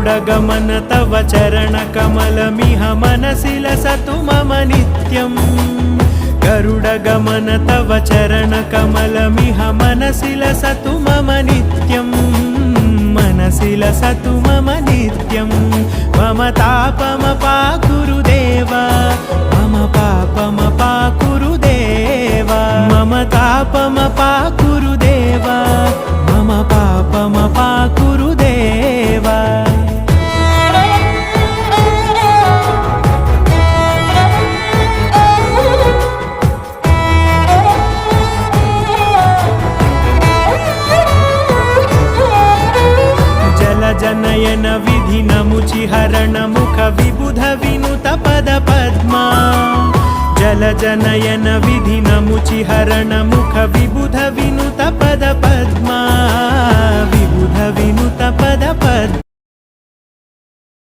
गरुडगमन तव चरणकमलमिह मनसि लसतु मम नित्यम् गरुडगमन तव चरणकमलमिह मनसि लसतु मम नित्यम् मनसि लसतु मम नित्यम् मम तापमपाकुरु देव मम पापमपाकुरु देव मम तापमपाकुरु देव मम पापमपाकुरु देव जनयन विधिनमुचिहरण मुख विबुध विनुत पद पद्मा जलजनयन विधिनमुचिहरण मुख विबुध विनुत पद पद्मा विबुध विनुत पद पद्मा